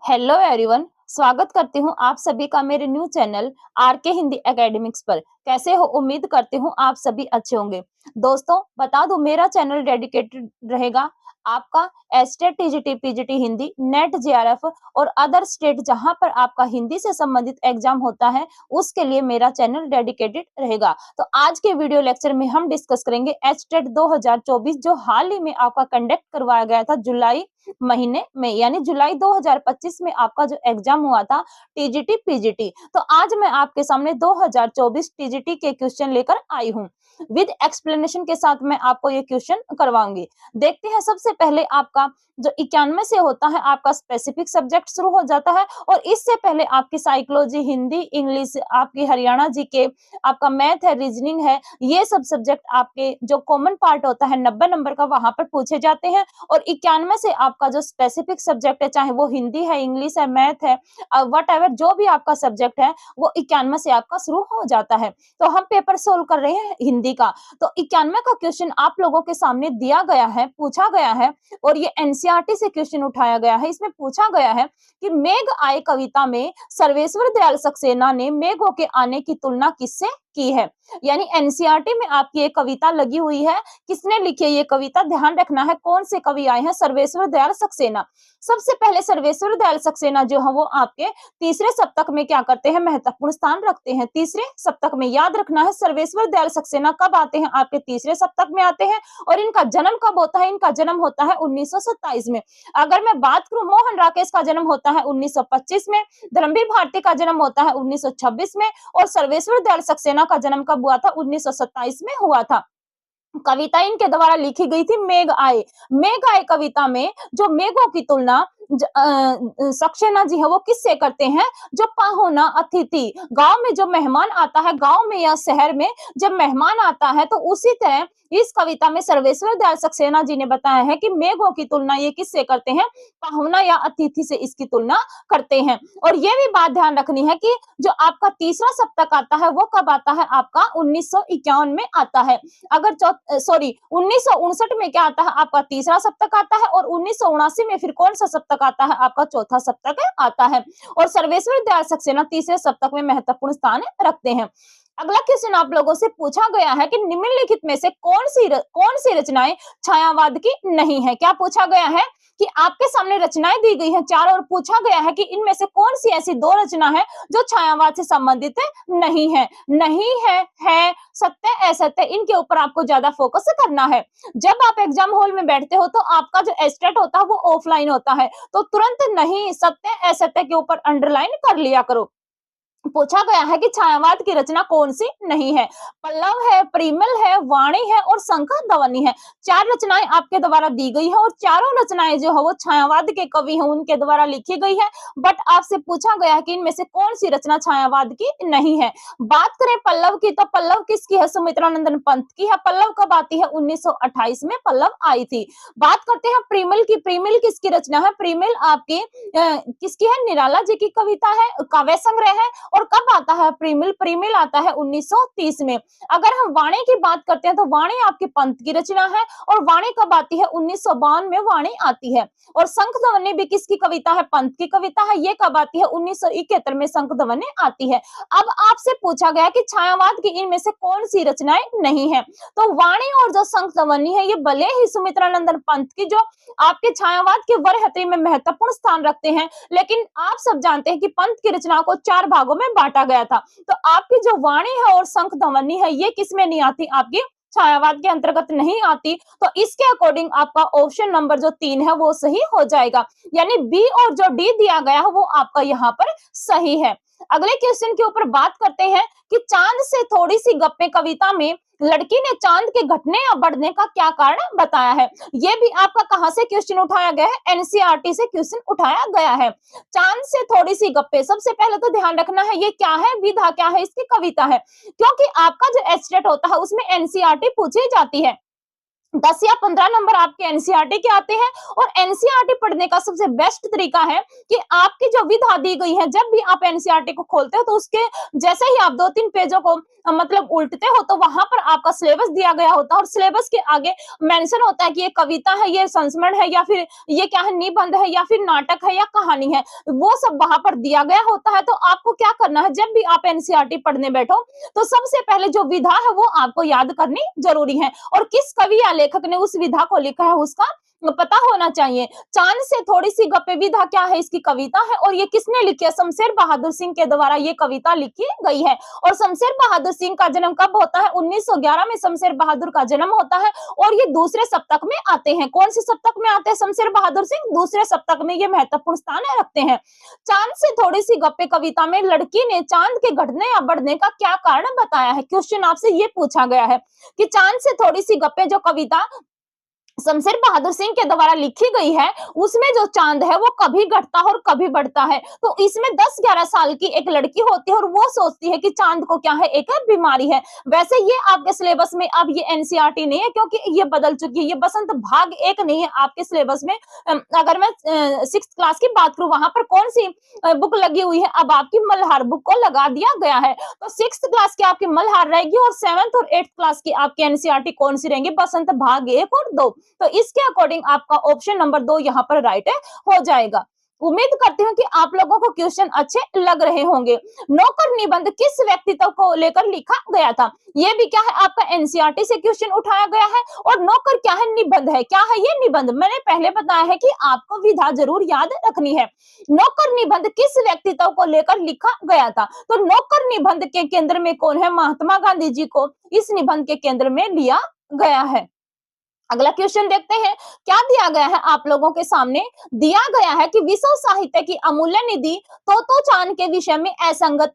Hello everyone. स्वागत करती हूँ आप सभी का मेरे new channel RK Hindi academics पर। कैसे हो? उम्मीद करती हूँ आप सभी अच्छे होंगे। दोस्तों बता दूं, मेरा चैनल डेडिकेटेड रहेगा आपका estate TGT PGT Hindi net JRF और अदर स्टेट जहां पर आपका हिंदी से संबंधित एग्जाम होता है उसके लिए मेरा चैनल डेडिकेटेड रहेगा। तो आज के वीडियो लेक्चर में हम डिस्कस करेंगे एस्टेट 2024 जो हाल ही में आपका कंडक्ट करवाया गया था जुलाई महीने में, यानी जुलाई 2025 में आपका जो एग्जाम हुआ था टीजीटी पीजीटी। तो आज मैं आपके सामने 2024 टीजीटी के क्वेश्चन लेकर आई हूँ विद एक्सप्लेनेशन के साथ। मैं आपको ये क्वेश्चन करवाऊंगी। देखते हैं, सबसे पहले आपका जो 91 से होता है आपका स्पेसिफिक सब्जेक्ट शुरू हो जाता है और इससे पहले आपकी साइकोलॉजी, हिंदी, इंग्लिश, आपकी हरियाणा जीके, आपका मैथ है, रीजनिंग है, ये सब सब्जेक्ट आपके जो कॉमन पार्ट होता है 90 नंबर का वहां पर पूछे जाते हैं। और 91 से आपका जो स्पेसिफिक सब्जेक्ट है, चाहे वो हिंदी है, इंग्लिश है, मैथ है, वट एवर जो भी आपका सब्जेक्ट है वो 91 से आपका शुरू हो जाता है। तो हम पेपर सोल्व कर रहे हैं हिंदी का। तो 91 का क्वेश्चन आप लोगों के सामने दिया गया है, पूछा गया है और ये एनसीईआरटी से क्वेश्चन उठाया गया है। इसमें पूछा गया है कि मेघ आए कविता में सर्वेश्वर दयाल सक्सेना ने मेघों के आने की तुलना किससे की है। यानी एनसीईआरटी में आपकी एक कविता लगी हुई है, किसने लिखी है ये कविता, ध्यान रखना है कौन से कवि आए हैं, सर्वेश्वर दयाल सक्सेना। सबसे पहले सर्वेश्वर दयाल सक्सेना जो है वो आपके तीसरे सप्तक में क्या करते हैं, महत्वपूर्ण स्थान रखते हैं। तीसरे सप्तक में याद रखना है सर्वेश्वर दयाल सक्सेना कब आते हैं, आपके तीसरे सप्तक में आते हैं। और इनका जन्म कब होता है, इनका जन्म होता है 1927 में। अगर मैं बात करूं, मोहन राकेश का जन्म होता है 1925 में, धर्मवीर भारती का जन्म होता है 1926 में और सर्वेश्वर दयाल सक्सेना का जन्म कब हुआ था, 1927 में हुआ था। कविता इनके द्वारा लिखी गई थी मेघ आए। मेघ आए कविता में जो मेघों की तुलना सक्सेना जी है वो किससे करते हैं, जो पाहुना अतिथि, गांव में जो मेहमान आता है, गांव में या शहर में जब मेहमान आता है तो उसी तरह इस कविता में सर्वेश्वर दयाल सक्सेना जी ने बताया है कि मेघों की तुलना ये किससे करते हैं, पाहुना या अतिथि से इसकी तुलना करते हैं। और ये भी बात ध्यान रखनी है कि जो आपका तीसरा सप्तक आता है वो कब आता है, आपका 1951 में आता है। अगर 1959 में क्या आता है, आपका तीसरा सप्तक आता है और 1979 में फिर कौन सा सप्तक आता है, आपका चौथा सप्तक आता है। और सर्वेश्वर दयाल सक्सेना तीसरे सप्तक में महत्वपूर्ण स्थान रखते हैं। अगला क्वेश्चन आप लोगों से पूछा गया है कि निम्नलिखित में से कौन सी रचनाएं छायावाद की नहीं है। क्या पूछा गया है कि आपके सामने रचनाएं दी गई हैं चार और पूछा गया है कि इनमें से कौन सी ऐसी दो रचना है जो छायावाद से संबंधित नहीं है। नहीं है, सत्य, असत्य, इनके ऊपर आपको ज्यादा फोकस करना है। जब आप एग्जाम हॉल में बैठते हो तो आपका जो एस्टेट होता है वो ऑफलाइन होता है, तो तुरंत नहीं, सत्य, असत्य के ऊपर अंडरलाइन कर लिया करो। पूछा गया है कि छायावाद की रचना कौन सी नहीं है। पल्लव है, परिमल है, वाणी है और शंख ध्वनि है। चार रचनाएं आपके द्वारा दी गई है और चारों रचनाएं जो है वो छायावाद के कवि हैं उनके द्वारा लिखी गई है। बट आपसे पूछा गया है कि इनमें से कौन सी रचना छायावाद की नहीं है। बात करें पल्लव की, तो पल्लव किसकी है, सुमित्रानंदन पंत की है। पल्लव कब आती है, 1928 में पल्लव आई थी। बात करते हैं प्रिमल की, प्रिमल किसकी रचना है, प्रिमल आपकी किसकी है, निराला जी की कविता है, काव्य संग्रह है। और कब आता है प्रिमिल, प्रिमिल आता है 1930 में। अगर हम वाणी की बात करते हैं तो वाणी आपकी पंत की रचना है और वाणी कब आती है, 1952 में वाणी आती है। और शंख ध्वनि भी किसकी कविता है, पंत की कविता है, ये कब आती है, 1971 में शंख ध्वनि आती है। अब आपसे पूछा गया कि छायावाद की इनमें से कौन सी रचनाएं नहीं है, तो वाणी और जो शंख ध्वनि है ये भले ही सुमित्रानंदन पंत की जो आपके छायावाद के वरहत्रि में महत्वपूर्ण स्थान रखते हैं, लेकिन आप सब जानते हैं कि पंत की रचना को चार भागों में बांटा गया था। तो आपकी जो वाणी है और शंख ध्वनि है ये किसमें नहीं आती, आपकी छायावाद के अंतर्गत नहीं आती। तो इसके अकॉर्डिंग आपका ऑप्शन नंबर जो 3 है वो सही हो जाएगा, यानी बी और जो डी दिया गया है वो आपका यहाँ पर सही है। अगले क्वेश्चन के ऊपर बात करते हैं कि चांद से थोड़ी सी गप्पे कविता में लड़की ने चांद के घटने या बढ़ने का क्या कारण बताया है। ये भी आपका कहां से क्वेश्चन उठाया गया है, एनसीईआरटी से क्वेश्चन उठाया गया है। चांद से थोड़ी सी गप्पे, सबसे पहले तो ध्यान रखना है ये क्या है, विधा क्या है, इसकी कविता है। क्योंकि आपका जो एस्टेट होता है उसमें एनसीईआरटी पूछी जाती है। 10 या 15 नंबर आपके एनसीईआरटी के आते हैं। और एनसीईआरटी पढ़ने का सबसे बेस्ट तरीका है कि आपकी जो विधा दी गई है, जब भी आप एनसीईआरटी को खोलते हो तो उसके जैसे ही आप 2-3 पेजों को मतलब उल्टते हो तो वहां पर आपका सिलेबस दिया गया होता है और सिलेबस के आगे मेंशन होता है कि ये कविता है, ये संस्मरण है, या फिर ये क्या है, निबंध है, या फिर नाटक है, या कहानी है, वो सब वहां पर दिया गया होता है। तो आपको क्या करना है, जब भी आप एनसीईआरटी पढ़ने बैठो तो सबसे पहले जो विधा है वो आपको याद करनी जरूरी है, और किस कवि या लेखक ने उस विधा को लिखा है उसका पता होना चाहिए। चांद से थोड़ी सी गप्पे विधा क्या है, इसकी कविता है, और ये किसने लिखी है, शमशेर बहादुर सिंह के द्वारा ये कविता लिखी गई है। और शमशेर बहादुर सिंह का जन्म कब होता है, 1911 में शमशेर बहादुर का जन्म होता है, और ये दूसरे सप्तक में आते हैं। कौन से सप्तक में आते हैं शमशेर बहादुर सिंह, दूसरे सप्तक में ये महत्वपूर्ण स्थान रखते हैं। चांद से थोड़ी सी गप्पे कविता में लड़की ने चांद के घटने या बढ़ने का क्या कारण बताया है। क्वेश्चन आपसे ये पूछा गया है कि चांद से थोड़ी सी गप्पे जो कविता शमशेर बहादुर सिंह के द्वारा लिखी गई है, उसमें जो चांद है वो कभी घटता है और कभी बढ़ता है। तो इसमें 10-11 साल की एक लड़की होती है और वो सोचती है कि चांद को क्या है, एक बीमारी है। वैसे ये आपके सिलेबस में अब ये एनसीईआरटी नहीं है, क्योंकि ये बदल चुकी है, ये बसंत भाग 1 नहीं है आपके सिलेबस में। अगर मैं 6th क्लास की बात करूं, वहां पर कौन सी बुक लगी हुई है, अब आपकी मल्हार बुक को लगा दिया गया है। तो 6th क्लास की आपकी मल्हार रहेगी, और 7th और 8th क्लास की आपकी एनसीईआरटी कौन सी रहेंगी, बसंत भाग 1 और 2। तो इसके अकॉर्डिंग आपका ऑप्शन नंबर 2 यहाँ पर राइट हो जाएगा। उम्मीद करती हूँ कि आप लोगों को क्वेश्चन अच्छे लग रहे होंगे। नौकर निबंध किस व्यक्तित्व को लेकर लिखा गया था, ये भी क्या है आपका एनसीईआरटी से क्वेश्चन उठाया गया है। और नौकर क्या है, निबंध है। क्या है ये निबंध, मैंने पहले बताया है कि आपको विधा जरूर याद रखनी है। नौकर निबंध किस व्यक्तित्व को लेकर लिखा गया था, तो नौकर निबंध के केंद्र में कौन है, महात्मा गांधी जी को इस निबंध के केंद्र में लिया गया है। अगला क्वेश्चन देखते हैं, क्या दिया गया है आप लोगों के सामने। दिया गया है कि विश्व साहित्य की अमूल्य निधि तोतो चान के विषय में असंगत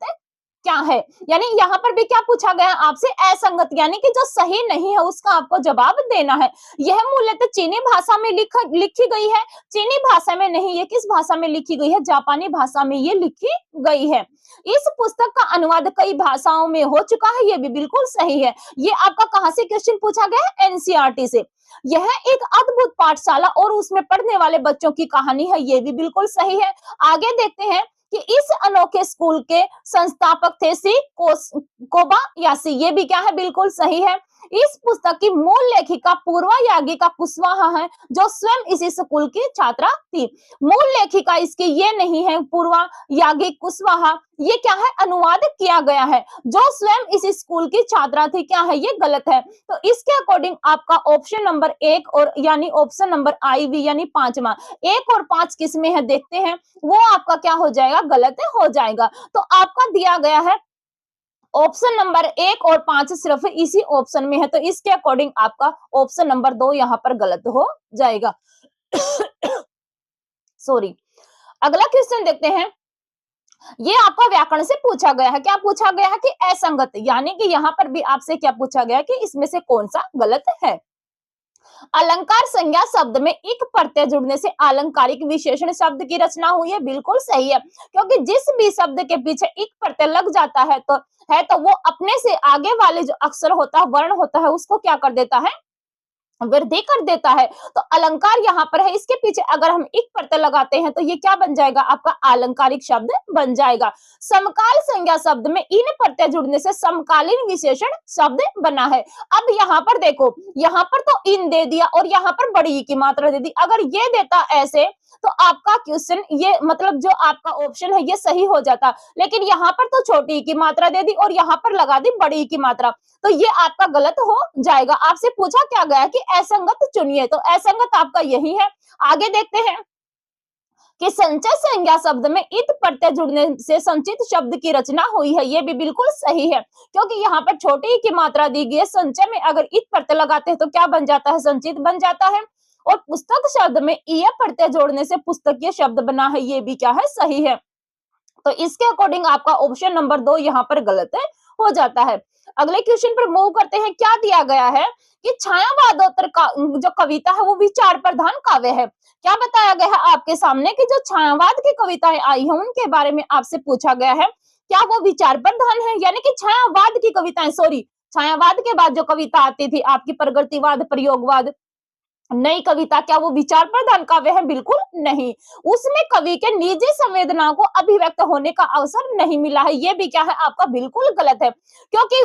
क्या है। यानी यहाँ पर भी क्या पूछा गया आपसे, असंगत, यानी कि जो सही नहीं है उसका आपको जवाब देना है। यह मूलतः चीनी भाषा में लिखी गई है, चीनी भाषा में नहीं, ये किस भाषा में लिखी गई है, जापानी भाषा में ये लिखी गई है। इस पुस्तक का अनुवाद कई भाषाओं में हो चुका है, ये भी बिल्कुल सही है। ये आपका कहां से क्वेश्चन पूछा गया है, एनसीईआरटी से। यह एक अद्भुत पाठशाला और उसमें पढ़ने वाले बच्चों की कहानी है, ये भी बिल्कुल सही है। आगे देखते हैं कि इस अनोखे स्कूल के संस्थापक थे श्री कोबायाशी, ये भी क्या है, बिल्कुल सही है। इस पुस्तक की मूल लेखिका पूर्वा यागिका कुशवाहा है, जो स्वयं इसी स्कूल की छात्रा थी। मूल लेखिका इसकी ये नहीं है पूर्वा यागिक कुशवाहा, ये क्या है, अनुवाद किया गया है। जो स्वयं इस स्कूल की छात्रा थी, क्या है, ये गलत है। तो इसके अकॉर्डिंग आपका ऑप्शन नंबर 1 और यानी ऑप्शन नंबर IV यानी 5वां, 1 और 5 किस में है देखते हैं, वो आपका क्या हो जाएगा, गलत हो जाएगा। तो आपका दिया गया है ऑप्शन नंबर 1 और 5 सिर्फ इसी ऑप्शन में है, तो इसके अकॉर्डिंग आपका ऑप्शन नंबर 2 यहाँ पर गलत हो जाएगा। सॉरी। अगला क्वेश्चन देखते हैं, ये आपका व्याकरण से पूछा गया है। क्या पूछा गया है कि असंगत, यानी कि यहाँ पर भी आपसे क्या पूछा गया कि इसमें से कौन सा गलत है। अलंकार संज्ञा शब्द में इक प्रत्यय जुड़ने से अलंकारिक विशेषण शब्द की रचना हुई है, बिल्कुल सही है। क्योंकि जिस भी शब्द के पीछे इक प्रत्यय लग जाता है तो वो अपने से आगे वाले जो अक्षर होता है, वर्ण होता है, उसको क्या कर देता है, वृद्धि कर देता है। तो अलंकार यहाँ पर है, इसके पीछे अगर हम एक प्रत्यय लगाते हैं तो ये क्या बन जाएगा, आपका अलंकारिक शब्द बन जाएगा। समकाल संज्ञा शब्द में इन प्रत्यय जुड़ने से समकालीन विशेषण शब्द बना है। अब यहाँ पर देखो, यहाँ पर तो इन दे दिया और यहाँ पर बड़ी ई की मात्रा दे दी। अगर ये देता ऐसे तो आपका क्वेश्चन ये मतलब जो आपका ऑप्शन है ये सही हो जाता, लेकिन यहाँ पर तो छोटी ई की मात्रा दे दी और यहाँ पर लगा दी बड़ी ई की मात्रा, तो ये आपका गलत हो जाएगा। आपसे पूछा क्या गया कि असंगत चुनिए, तो असंगत आपका यही है। आगे देखते हैं कि संचय संज्ञा शब्द में इत प्रत्यय जुड़ने से संचित शब्द की रचना हुई है, ये भी बिल्कुल सही है। क्योंकि यहाँ पर छोटी ई की मात्रा दी गई है, संचय में अगर इत प्रत्यय लगाते हैं तो क्या बन जाता है, संचित बन जाता है। और पुस्तक शब्द में ईय प्रत्यय जोड़ने से पुस्तकीय शब्द बना है, ये भी क्या है, सही है। तो इसके अकॉर्डिंग आपका ऑप्शन नंबर 2 यहाँ पर गलत है, हो जाता है। अगले क्वेश्चन पर मूव करते हैं। क्या दिया गया है कि छायावादोत्तर का जो कविता है वो विचार प्रधान काव्य है। क्या बताया गया है आपके सामने कि जो छायावाद की कविताएं आई हैं उनके बारे में आपसे पूछा गया है, क्या वो विचार प्रधान है, यानी कि छायावाद की कविताएं, सॉरी छायावाद के बाद जो कविता आती थी आपकी प्रगतिवाद, प्रयोगवाद, नई कविता, क्या वो विचार प्रधान काव्य है? बिल्कुल नहीं। उसमें कवि के निजी संवेदनाओं को अभिव्यक्त होने का अवसर नहीं मिला है। ये भी क्या है? आपका बिल्कुल गलत है, क्योंकि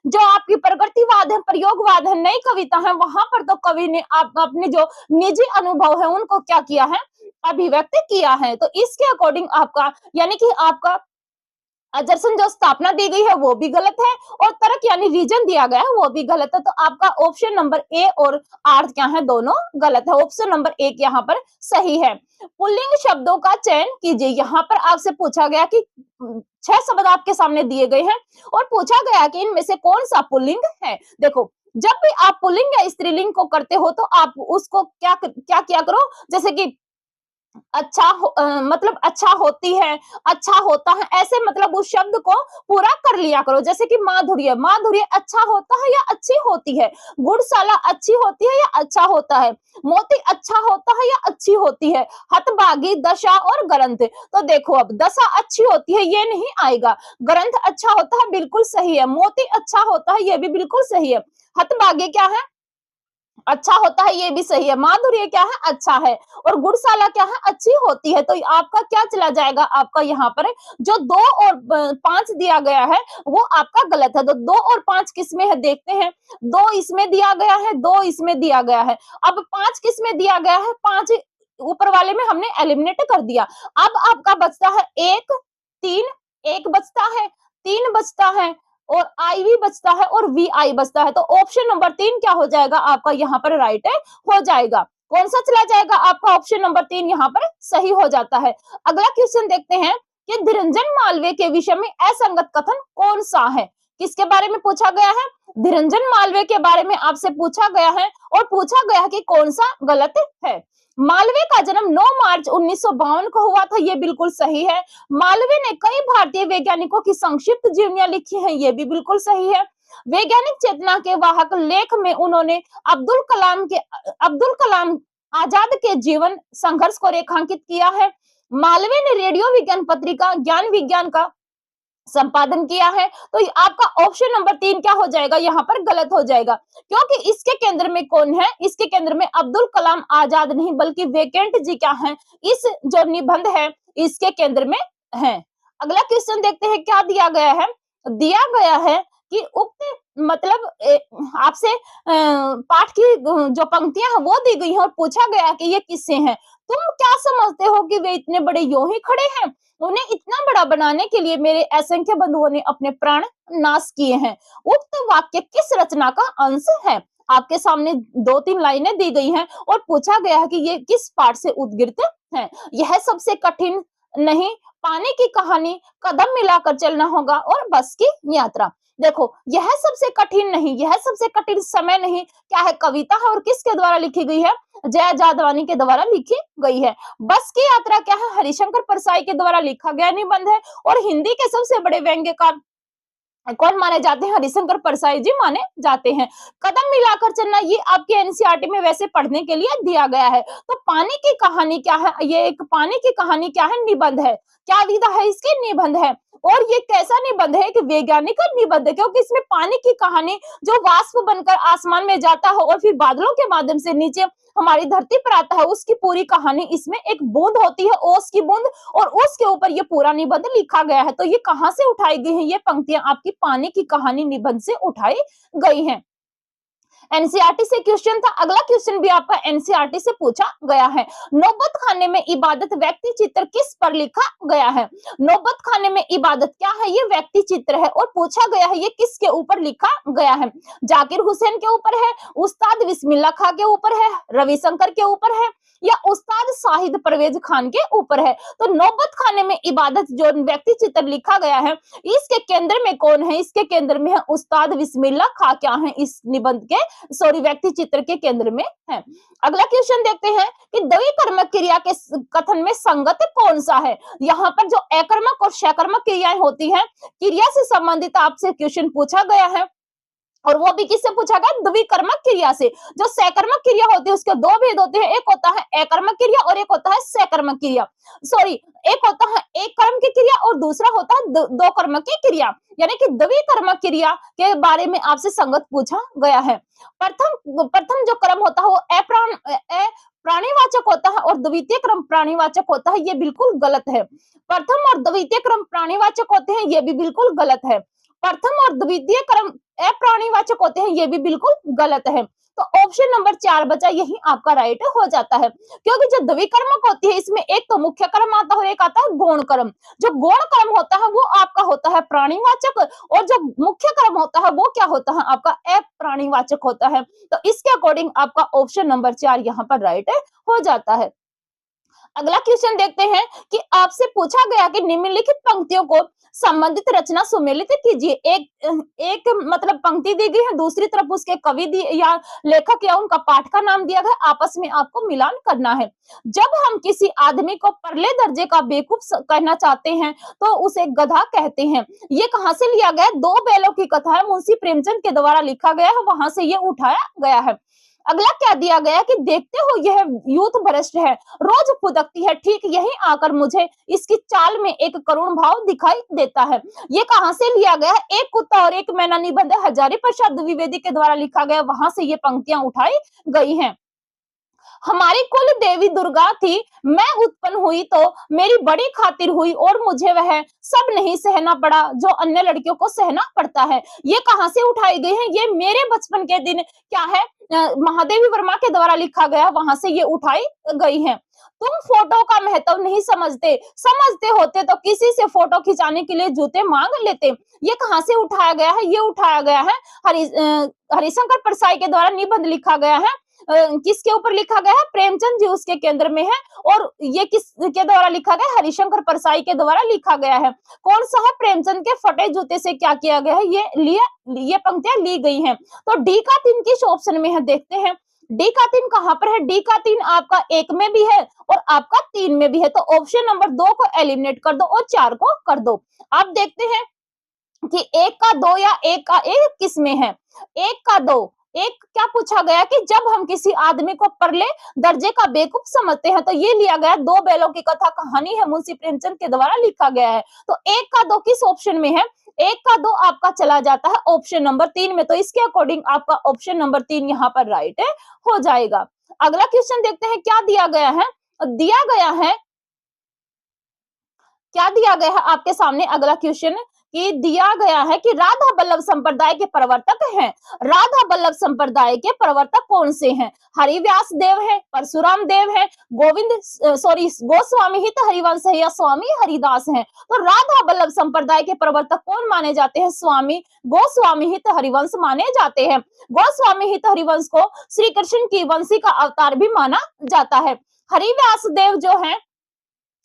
जो आपकी प्रगतिवाद है, प्रयोगवाद है, नई कविता है, वहां पर तो कवि ने आप अपने जो निजी अनुभव है उनको क्या किया है? अभिव्यक्त किया है। तो इसके अकॉर्डिंग आपका, यानी कि आपका अजरसन जो स्थापना दी गई है वो भी गलत है, और तर्क यानी रीजन दिया गया है वो भी गलत है। तो आपका ऑप्शन नंबर ए और आर क्या है? दोनों गलत है। ऑप्शन नंबर एक यहाँ पर सही है। पुल्लिंग शब्दों का चयन कीजिए। यहाँ पर आपसे पूछा गया कि 6 शब्द आपके सामने दिए गए हैं और पूछा गया कि इनमें से कौन सा पुल्लिंग है। देखो, जब भी आप पुल्लिंग या स्त्रीलिंग को करते हो तो आप उसको क्या क्या किया करो, जैसे कि मतलब अच्छा होती है, अच्छा होता है, ऐसे मतलब उस शब्द को पूरा कर लिया करो। जैसे कि माधुर्य, माधुर्य अच्छा होता है या अच्छी होती है? गुड़शाला अच्छी होती है या अच्छा होता है? मोती अच्छा होता है या अच्छी होती है? हतभागी, दशा और ग्रंथ। तो देखो, अब दशा अच्छी होती है ये नहीं आएगा, ग्रंथ अच्छा होता है बिल्कुल सही है, मोती अच्छा होता है ये भी बिल्कुल सही है, हतभागी क्या है? अच्छा होता है ये भी सही है, माधुर्य क्या है? अच्छा है, और गुड़शाला क्या है? अच्छी होती है। तो आपका क्या चला जाएगा? आपका यहाँ पर जो 2 और 5 दिया गया है वो आपका गलत है। तो 2 और 5 किसमें है देखते हैं। 2 इसमें दिया गया है, 2 इसमें दिया गया है। अब 5 किसमें दिया गया है? 5 ऊपर वाले में हमने एलिमिनेट कर दिया। अब आपका बचता है 1, 3, 1 बचता है, 3 बचता है, और आई भी बचता है, और वी आई बचता है। तो ऑप्शन नंबर 3 क्या हो जाएगा? आपका यहाँ पर राइट है, हो जाएगा। कौन सा चला जाएगा? आपका ऑप्शन नंबर 3 यहाँ पर सही हो जाता है। अगला क्वेश्चन देखते हैं कि निरंजन मालवीय के विषय में असंगत कथन कौन सा है? किसके बारे में पूछा गया है? निरंजन मालवीय के बारे में आपसे पूछा गया है, और पूछा गया कि कौन सा गलत है। मालवीय का जन्म 9 मार्च 1952 को हुआ था, ये बिल्कुल सही है। मालवीय ने कई भारतीय वैज्ञानिकों की संक्षिप्त जीवनियां लिखी हैं, ये भी बिल्कुल सही है। वैज्ञानिक चेतना के वाहक लेख में उन्होंने अब्दुल कलाम आजाद के जीवन संघर्ष को रेखांकित किया है। मालवीय ने रेडियो विज्ञान पत्रिका ज्ञान विज्ञान का संपादन किया है। तो आपका ऑप्शन नंबर 3 क्या हो जाएगा? यहाँ पर गलत हो जाएगा, क्योंकि इसके केंद्र में कौन है? इसके केंद्र में अब्दुल कलाम आजाद नहीं बल्कि वैकेंट जी क्या है? इस जो निबंध है इसके केंद्र में है। अगला क्वेश्चन देखते हैं क्या दिया गया है। दिया गया है कि उक्त मतलब आपसे पाठ की जो पंक्तियां हैं वो दी गई हैं, और पूछा गया कि ये किससे हैं। तुम क्या समझते हो कि वे इतने बड़े यूं ही खड़े हैं? उन्हें इतना बड़ा बनाने के लिए मेरे असंख्य बंधुओं ने अपने प्राण नाश किए हैं। उक्त वाक्य किस रचना का अंश है? आपके सामने 2-3 लाइनें दी गई हैं और पूछा गया है कि ये किस पाठ से उद्गित है। यह सबसे कठिन नहीं, पानी की कहानी, कदम मिलाकर चलना होगा, और बस की यात्रा। देखो, यह सबसे कठिन नहीं, यह सबसे कठिन समय नहीं, क्या है? कविता है, और किसके द्वारा लिखी गई है? जया जादवानी के द्वारा लिखी गई है। बस की यात्रा क्या है? हरिशंकर परसाई के द्वारा लिखा गया निबंध है, और हिंदी के सबसे बड़े व्यंग्यकार कौन माने जाते हैं? हरिशंकर परसाई जी माने जाते हैं। कदम मिलाकर चलना ये आपके एनसीईआरटी में वैसे पढ़ने के लिए दिया गया है। तो पानी की कहानी क्या है? ये एक पानी की कहानी क्या है? निबंध है। क्या विधा है इसकी? निबंध है। और ये कैसा निबंध है? कि वैज्ञानिक निबंध है, क्योंकि इसमें पानी की कहानी जो वाष्प बनकर आसमान में जाता है और फिर बादलों के माध्यम से नीचे हमारी धरती पर आता है, उसकी पूरी कहानी इसमें एक बूंद होती है, ओस की बूंद, और उसके ऊपर ये पूरा निबंध लिखा गया है। तो ये कहां से उठाई गई है? ये पंक्तियां आपकी पानी की कहानी निबंध से उठाई गई हैं। एनसीईआरटी से क्वेश्चन था। अगला क्वेश्चन भी आपका एनसीईआरटी से पूछा गया है। नौबत खाने में इबादत व्यक्ति चित्र किस पर लिखा गया है? नौबत खाने में इबादत क्या है? ये व्यक्ति चित्र है, और पूछा गया है ये किसके ऊपर लिखा गया है? जाकिर हुसैन के ऊपर है, उस्ताद बिस्मिल्लाह खां के ऊपर है, रविशंकर के ऊपर है, या उस्ताद शाहिद परवेज खान के ऊपर है? तो नौबत खाने में इबादत जो व्यक्ति चित्र लिखा गया है इसके केंद्र में कौन है? इसके केंद्र में है उस्ताद बिस्मिल्लाह खां, क्या है इस निबंध के व्यक्ति चित्र के केंद्र में है। अगला क्वेश्चन देखते हैं कि द्विकर्मक क्रिया के कथन में संगत कौन सा है? यहाँ पर जो अकर्मक और सकर्मक क्रियाएं होती हैं, क्रिया से संबंधित आपसे क्वेश्चन पूछा गया है। और वो भी किससे पूछा गया? द्विकर्मक क्रिया से। जो सकर्मक क्रिया होती है उसके दो भेद होते हैं, एक होता है अकर्मक क्रिया और एक होता है सकर्मक क्रिया। सॉरी, एक होता है एक कर्म की क्रिया और दूसरा होता है दो कर्म की क्रिया। यानी कि द्विकर्मक क्रिया के बारे में आपसे संगत पूछा गया है। प्रथम प्रथम जो कर्म होता है वो प्राणीवाचक होता है और द्वितीय क्रम प्राणीवाचक होता है, ये बिल्कुल गलत है। प्रथम और द्वितीय क्रम प्राणीवाचक होते हैं, ये भी बिल्कुल गलत है। प्रथम और द्वितीय क्रम अप्राणीवाचक होते हैं, ये भी बिल्कुल गलत है। तो ऑप्शन नंबर 4 बचा, यही आपका राइट हो जाता है। क्योंकि जो द्विकर्मक होती है इसमें एक तो मुख्य कर्म आता है और एक आता है गौण कर्म। जो गौण कर्म होता है वो आपका होता है प्राणीवाचक और जो मुख्य कर्म होता है वो क्या होता है? आपका अप्राणीवाचक होता है। तो इसके अकॉर्डिंग आपका ऑप्शन नंबर 4 यहाँ पर राइट हो जाता है। अगला क्वेश्चन देखते हैं कि आपसे पूछा गया कि निम्नलिखित पंक्तियों को संबंधित रचना सुमेलित कीजिए। एक मतलब पंक्ति दी गई है, दूसरी तरफ उसके कवि या लेखक या उनका पाठ का नाम दिया गया, आपस में आपको मिलान करना है। जब हम किसी आदमी को परले दर्जे का बेवकूफ कहना चाहते हैं तो उसे गधा कहते हैं। ये कहां से लिया गया? दो बैलों की कथा है, मुंशी प्रेमचंद के द्वारा लिखा गया है, वहां से ये उठाया गया है। अगला क्या दिया गया कि देखते हो यह यूथ भ्रष्ट है, रोज फुदकती है, ठीक यही आकर मुझे इसकी चाल में एक करुण भाव दिखाई देता है। ये कहां से लिया गया है? एक कुत्ता और एक मैना निबंध हजारी प्रसाद द्विवेदी के द्वारा लिखा गया, वहां से ये पंक्तियां उठाई गई हैं। हमारी कुल देवी दुर्गा थी, मैं उत्पन्न हुई तो मेरी बड़ी खातिर हुई और मुझे वह सब नहीं सहना पड़ा जो अन्य लड़कियों को सहना पड़ता है। ये कहां से उठाई गई है? ये मेरे बचपन के दिन क्या है, महादेवी वर्मा के द्वारा लिखा गया, वहां से ये उठाई गई है। तुम फोटो का महत्व नहीं समझते, समझते होते तो किसी से फोटो खिंचाने के लिए जूते मांग लेते। ये कहां से उठाया गया है? ये उठाया गया है हरिशंकर परसाई के द्वारा निबंध लिखा गया है। किसके ऊपर लिखा गया है? प्रेमचंद जी उसके केंद्र में है। और ये किसके द्वारा लिखा गया? हरिशंकर परसाई के द्वारा लिखा गया है। कौन सा है? प्रेमचंद के फटे जूते से क्या किया गया है? ये पंक्तियां ली गई हैं। तो डी का 3 किस ऑप्शन में है देखते हैं। डी का 3 कहां पर है? डी का 3 आपका 1 में भी है और आपका 3 में भी है। तो ऑप्शन नंबर 2 को एलिमिनेट कर दो और 4 को कर दो। आप देखते हैं कि 1 का 2 या 1 का 1 किस में है? 1 का 2, एक क्या पूछा गया कि जब हम किसी आदमी को परले दर्जे का बेवकूफ समझते हैं, तो ये लिया गया दो बैलों की कथा कहानी है, मुंशी प्रेमचंद के द्वारा लिखा गया है। तो 1 का 2 किस ऑप्शन में है? 1 का 2 आपका चला जाता है ऑप्शन नंबर 3 में। तो इसके अकॉर्डिंग आपका ऑप्शन नंबर 3 यहाँ पर राइट हो जाएगा। अगला क्वेश्चन देखते हैं क्या दिया गया है। दिया गया है, क्या दिया गया है आपके सामने अगला क्वेश्चन कि दिया गया है कि राधा वल्लभ संप्रदाय के प्रवर्तक हैं। राधा वल्लभ संप्रदाय के प्रवर्तक कौन से हैं? हरिव्यास देव है, परशुराम देव है, गोस्वामी हित हरिवंश है या स्वामी हरिदास हैं। तो राधा वल्लभ संप्रदाय के प्रवर्तक कौन माने जाते हैं? स्वामी गोस्वामी हित हरिवंश माने जाते हैं। गोस्वामी हित हरिवंश को श्री कृष्ण की वंशी का अवतार भी माना जाता है। हरिव्यास देव जो है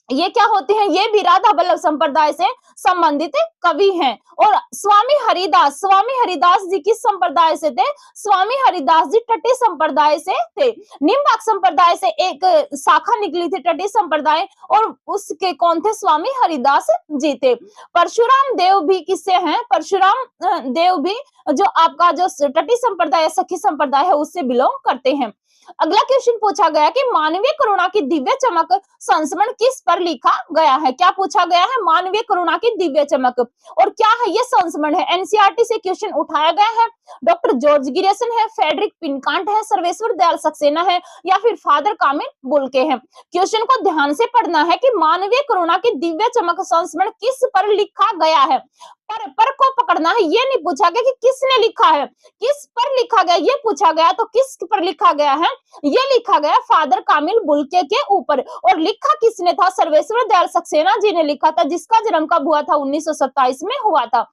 ये क्या होते हैं? ये भी राधा वल्लभ संप्रदाय से संबंधित कवि हैं। और स्वामी हरिदास जी किस संप्रदाय से थे? स्वामी हरिदास जी टटी संप्रदाय से थे। निम्बाक संप्रदाय से एक शाखा निकली थी टटी संप्रदाय, और उसके कौन थे? स्वामी हरिदास जी थे। परशुराम देव भी किससे हैं? परशुराम देव भी जो आपका जो टटी संप्रदाय सखी संप्रदाय है उससे बिलोंग करते हैं। अगला क्वेश्चन पूछा गया कि मानवीय करुणा की दिव्य चमक संस्मरण किस पर लिखा गया है? क्या पूछा गया है? मानवीय करुणा की दिव्य चमक। और क्या है ये संस्मरण है? एनसीईआरटी से क्वेश्चन उठाया गया है। डॉक्टर जॉर्ज गिरेसन है, फेडरिक पिनकांट है, सर्वेश्वर दयाल सक्सेना है या फिर फादर कामिल बुल्के हैं। क्वेश्चन को ध्यान से पढ़ना है कि मानवीय करुणा की दिव्य चमक संस्मरण किस पर लिखा गया है। पर को पकड़ना है, ये नहीं पूछा गया कि किसने लिखा है, किस पर लिखा गया ये पूछा गया। तो किस पर लिखा गया है? ये लिखा गया फादर कामिल बुल्के के ऊपर। और लिखा किसने था? सर्वेश्वर दयाल सक्सेना जी ने लिखा था, जिसका जन्म कब हुआ था? 1927 में हुआ था।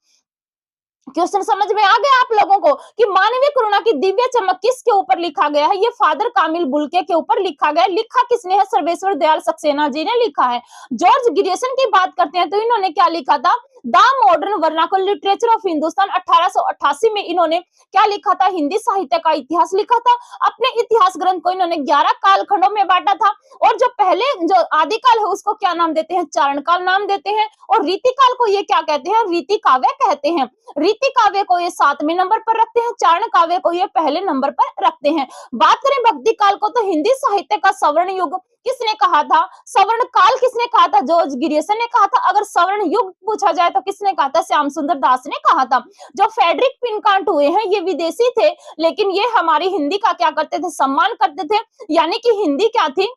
क्वेश्चन समझ में आ गया आप लोगों को कि मानवीय करुणा की दिव्य चमक किसके ऊपर लिखा गया है? ये फादर कामिल बुल्के के ऊपर लिखा गया। लिखा किसने है? सर्वेश्वर दयाल सक्सेना जी ने लिखा है। जॉर्ज गिरेसन की बात करते हैं तो इन्होंने क्या लिखा था? The modern vernacular literature of Hindustan 1888 में इन्होंने क्या लिखा था? हिंदी साहित्य का इतिहास लिखा था। अपने इतिहास ग्रंथ को इन्होंने 11 कालखंडों में बांटा था और जो पहले जो आदिकाल है उसको क्या नाम देते हैं? चारण काल नाम देते हैं और रीतिकाल को ये क्या कहते हैं? रीति काव्य कहते हैं। रीति काव्य को ये 7वें नंबर पर रखते हैं, चारण काव्य को ये पहले नंबर पर रखते हैं। बात करें भक्ति काल को तो हिंदी साहित्य का स्वर्ण युग किसने कहा था? स्वर्ण काल किसने कहा था? जॉर्ज गिरियसन ने कहा था। अगर स्वर्ण युग पूछा जाए तो किसने कहा था? श्याम सुंदर दास ने कहा था। जो फेडरिक पिनकांट हुए हैं ये विदेशी थे, लेकिन ये हमारी हिंदी का क्या करते थे? सम्मान करते थे। यानी कि हिंदी क्या थी?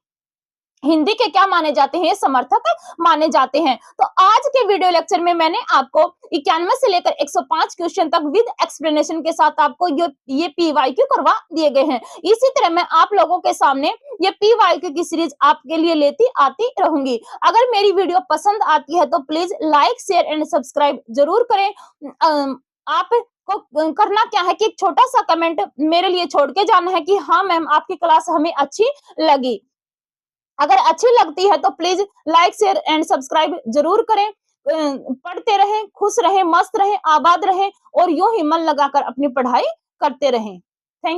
हिंदी के क्या माने जाते हैं? समर्थक माने जाते हैं। तो आज के वीडियो लेक्चर में मैंने आपको 91 से लेकर 105 क्वेश्चन तक विद एक्सप्लेनेशन के साथ आपको ये पीवाईक्यू करवा दिए गए हैं। इसी तरह मैं आप लोगों के सामने ये पीवाईक्यू की सीरीज आपके लिए लेती आती रहूंगी। अगर मेरी वीडियो पसंद आती है तो please like, share and subscribe जरूर करें। आप को करना क्या है कि एक छोटा सा कमेंट मेरे लिए छोड़ के जाना है कि हाँ मैम आपकी क्लास हमें अच्छी लगी। अगर अच्छी लगती है तो please like, share and subscribe जरूर करें। पढ़ते रहें, खुश रहें, मस्त रहें, आबाद रहें और यूं ही मन लगाकर अपनी पढ़ाई करते रहें।